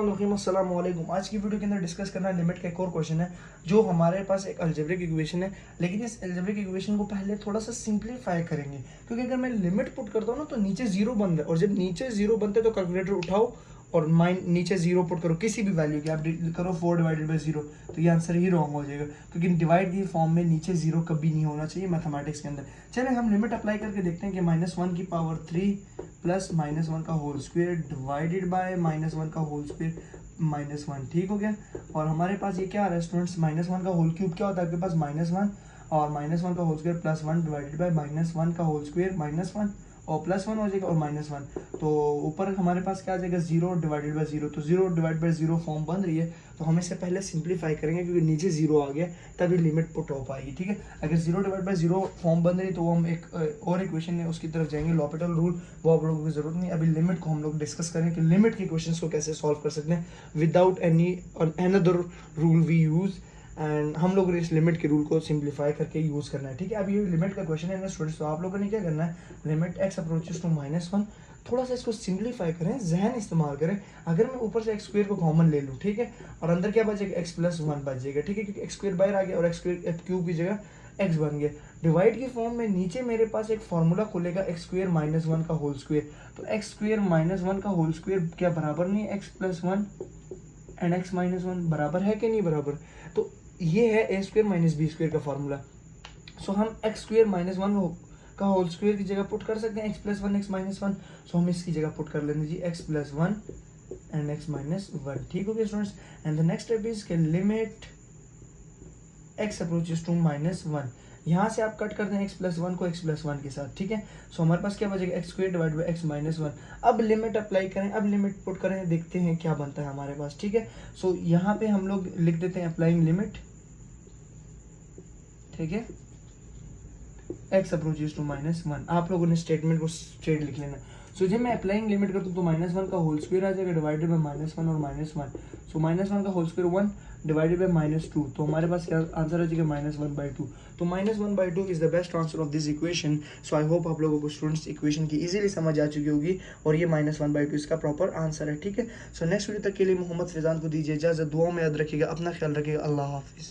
अस्सलामुअलैकुम। आज की वीडियो के अंदर डिस्कस करना है लिमिट का एक और क्वेश्चन है जो हमारे पास एक अलजेब्रिक इक्वेशन है, लेकिन इस अलजेब्रिक इक्वेशन को पहले थोड़ा सा सिंप्लीफाई करेंगे क्योंकि अगर मैं लिमिट पुट करता हूँ ना तो नीचे जीरो बन रहा है, और जब नीचे जीरो बनते तो कैलकुलेटर उठाओ और नीचे जीरो पुट करो किसी भी वैल्यू की, आप करो 4/0 तो ये आंसर ही रॉन्ग हो जाएगा क्योंकि डिवाइड की फॉर्म में नीचे जीरो कभी नहीं होना चाहिए मैथमेटिक्स के अंदर। चलिए हम लिमिट अप्लाई करके देखते हैं कि -1⁻³ प्लस -1 का होल स्क्वायर डिवाइडेड बाय -1 का होल स्क्वायर -1, ठीक हो गया। और हमारे पास ये क्या आ रहा है स्टूडेंट्स, -1 का होल क्यूब क्या होता है आपके पास -1, और -1 का होल स्क्वायर +1 डिवाइडेड बाय -1 का होल स्क्वायर -1 और +1 हो जाएगा और -1, तो ऊपर हमारे पास क्या आ जाएगा 0/0, तो 0/0 फॉर्म बन रही है। तो हम इसे पहले सिंप्लीफाई करेंगे क्योंकि नीचे जीरो आ गया तभी लिमिट पुट हो पाएगी, ठीक है। अगर 0/0 फॉर्म बन रही तो वो हम एक और इक्वेशन है उसकी तरफ जाएंगे, लॉपिटल रूल, वो आप लोगों की जरूरत नहीं। अभी लिमिट को हम लोग डिस्कस करें कि लिमिट के क्वेश्चंस को कैसे सॉल्व कर सकते हैं without any another rule we use, and हम लोग इस लिमिट के रूल को सिंप्लीफाई करके यूज करना है, ठीक है। अब ये लिमिट का क्वेश्चन है ना स्टूडेंट्स, तो आप लोगों ने क्या करना है, लिमिट x अप्रोचेस टू -1, थोड़ा सा इसको सिंप्लीफाई करें, जहन इस्तेमाल करें। अगर मैं ऊपर से एक्स स्क्वायर को कॉमन ले लूँ, ठीक है, और अंदर क्या बचेगा x+1 बच जाएगा, ठीक है, क्योंकि एक्स स्क्वायर बाहर आ गया और एक्स स्क्वायर क्यूब की जगह x बन गया। डिवाइड की फॉर्म में नीचे मेरे पास एक फॉर्मूला खुलेगा x² - 1 का होल स्क्वायर, तो x² - 1 का होल स्क्वायर क्या बराबर नहीं है x+1 एंड x-1 बराबर है कि नहीं बराबर, तो ये है a² - b² का फॉर्मूला। सो हम x² - 1 का होल स्क्वायर की जगह पुट कर सकते हैं x+1 x-1, सो हम इसकी जगह पुट कर लेंगे जी x+1 एंड x-1, ठीक हो गया students. And the next step is के लिमिट x अप्रोचेस टू -1, यहाँ से आप कट करते हैं x+1 को x+1 के साथ, ठीक है। सो हमारे पास क्या बचेगा x² डिवाइड बाई x-1। अब लिमिट अप्लाई करें, अब लिमिट पुट करें, देखते हैं क्या बनता है हमारे पास, ठीक है। सो यहाँ पे हम लोग लिख देते हैं अप्लाइंग लिमिट, ठीक है, x अप्रोचेस टू -1। आप लोगों ने स्टेटमेंट को स्ट्रेट लिख लेना। सो जब मैं अप्लाइंग लिमिट करता हूँ तो -1 का होल स्क्वायर आ जाएगा डिवाइडेड बाय -1 और -1, सो -1 का होल स्क्वायर 1 डिवाइडेड बाय -2, तो हमारे पास क्या आंसर आ जाएगा -1/2। तो -1/2 is the best answer of this equation. So I hope आप लोगों को स्टूडेंट्स इक्वेशन की इजीली समझ आ चुकी होगी और ये -1/2 इसका प्रॉपर आंसर है, ठीक है। सो नेक्स्ट वीडियो तक के लिए मोहम्मद फैजान को दीजिए इजाजत, दुआओं में याद रखिएगा, अपना ख्याल रखिएगा, अल्लाह हाफिज़।